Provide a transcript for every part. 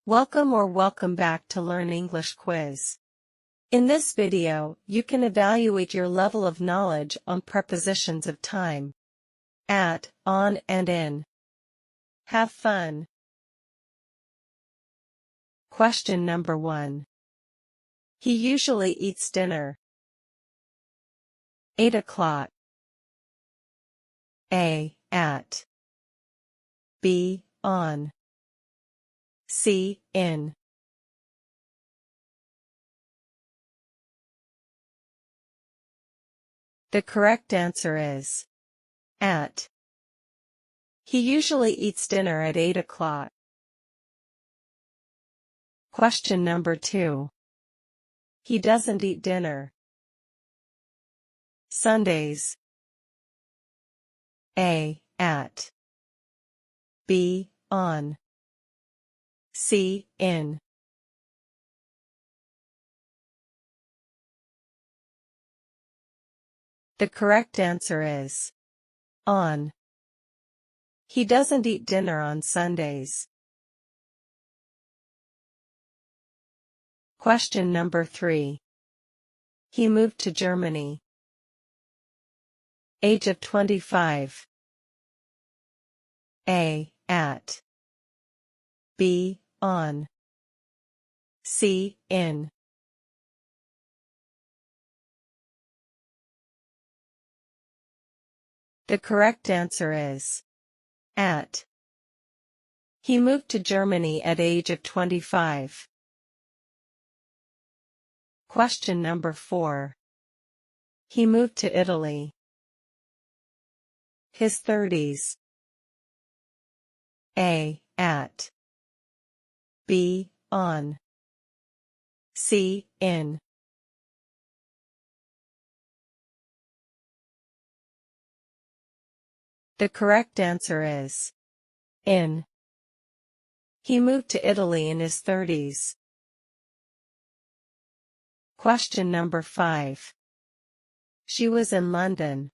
Welcome back to Learn English Quiz. In this video, you can evaluate your level of knowledge on prepositions of time. At, on and in. Have fun. Question number 1. He usually eats dinner. 8 o'clock. A, at. B, on. C, in. The correct answer is at. He usually eats dinner at 8 o'clock. Question number 2. He doesn't eat dinner. Sundays. A, at. B, on. C, in. The correct answer is on. He doesn't eat dinner on Sundays. Question number 3. He moved to Germany. Age of 25. A, at. B, on. C, in. The correct answer is at. He moved to Germany at age of 25. Question number 4. He moved to Italy. His 30s. A, at. B, on. C, in. The correct answer is in. He moved to Italy in his 30s. Question number 5. She was in London.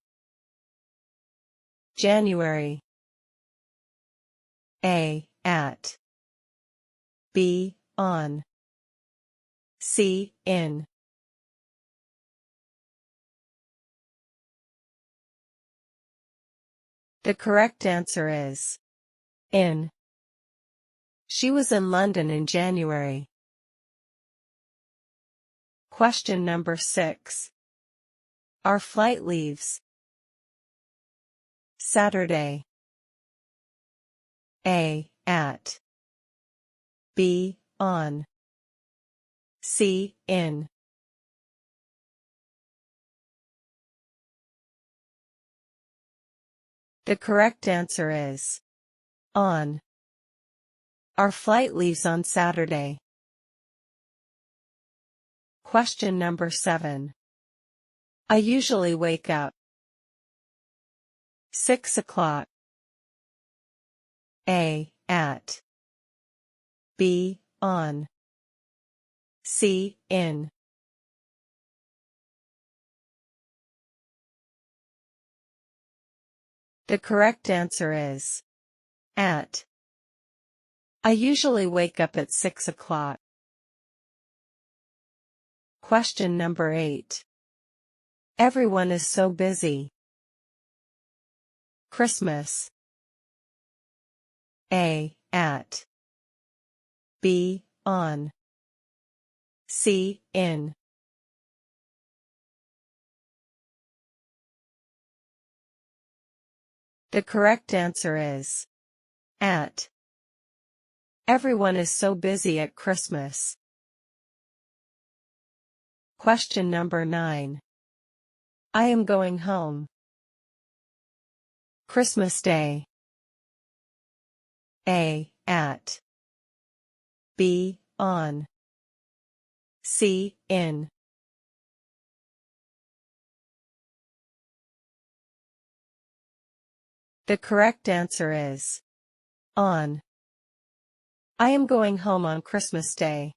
January. A, at. B, on. C, in. The correct answer is in. She was in London in January. Question number 6. Our flight leaves Saturday. A, at. B, on. C, in. The correct answer is on. Our flight leaves on Saturday. Question number 7. I usually wake up 6 o'clock. A, at. B, on. C, in. The correct answer is at. I usually wake up at 6 o'clock. Question number 8. Everyone is so busy. Christmas. A, at. B, on. C, in. The correct answer is at. Everyone is so busy at Christmas. Question number 9. I am going home. Christmas Day. A, at. B, on. C, in. The correct answer is on. I am going home on Christmas Day.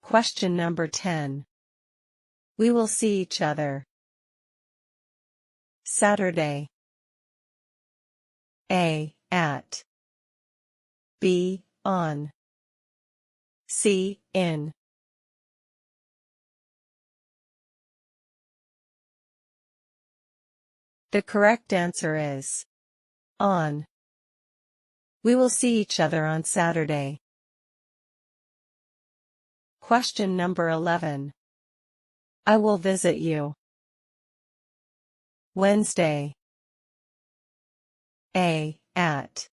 Question number 10. We will see each other. Saturday. A, at. be, on. See, in. The correct answer is on. We will see each other on Saturday. Question number 11. I will visit you. Wednesday. A, at.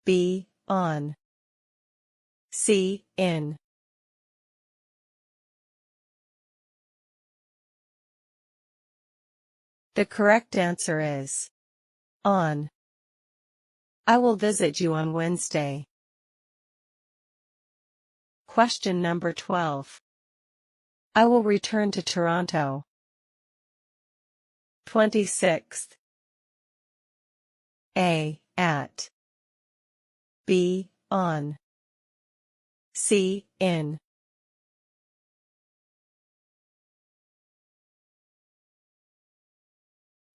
B, on. C, in. The correct answer is on. I will visit you on Wednesday. Question number 12. I will return to Toronto. 26th. A, at. B, on. C, in.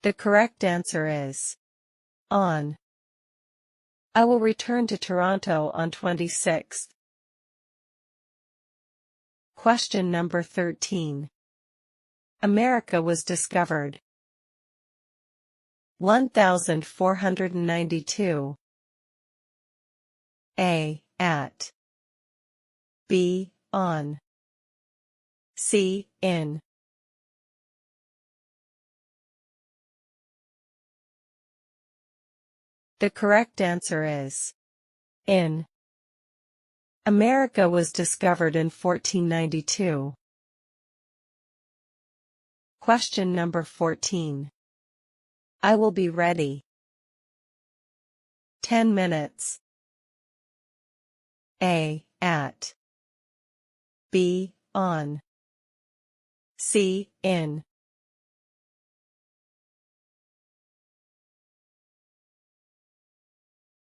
The correct answer is on. I will return to Toronto on 26th. Question number 13. America was discovered. 1492. A, at. B, on. C, in. The correct answer is in. America was discovered in 1492. Question number 14. I will be ready. 10 minutes. A, at. B, on. C, in.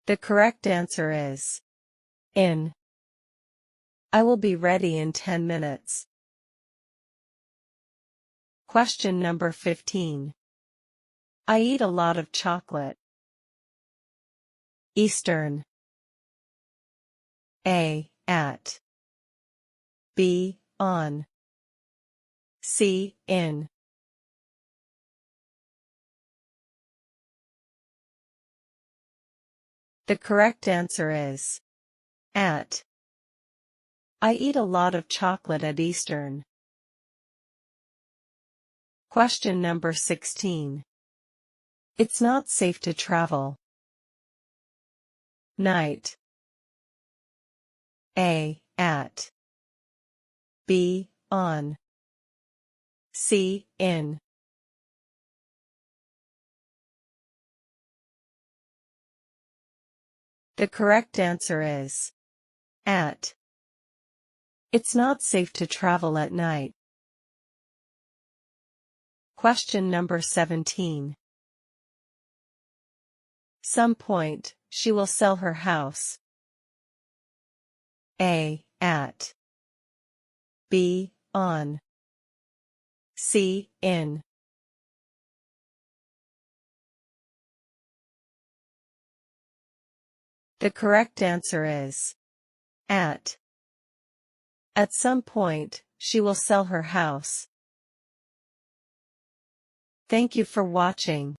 The correct answer is in. I will be ready in 10 minutes. Question number 15. I eat a lot of chocolate. Eastern. A, at. B, on. C, in. The correct answer is at. I eat a lot of chocolate at Eastern. Question number 16. It's not safe to travel. Night. A, at. B, on. C, in. The correct answer is at. It's not safe to travel at night. Question number 17. Some point, she will sell her house. A, at. B, on. C, in. The correct answer is at. At some point, she will sell her house. Thank you for watching.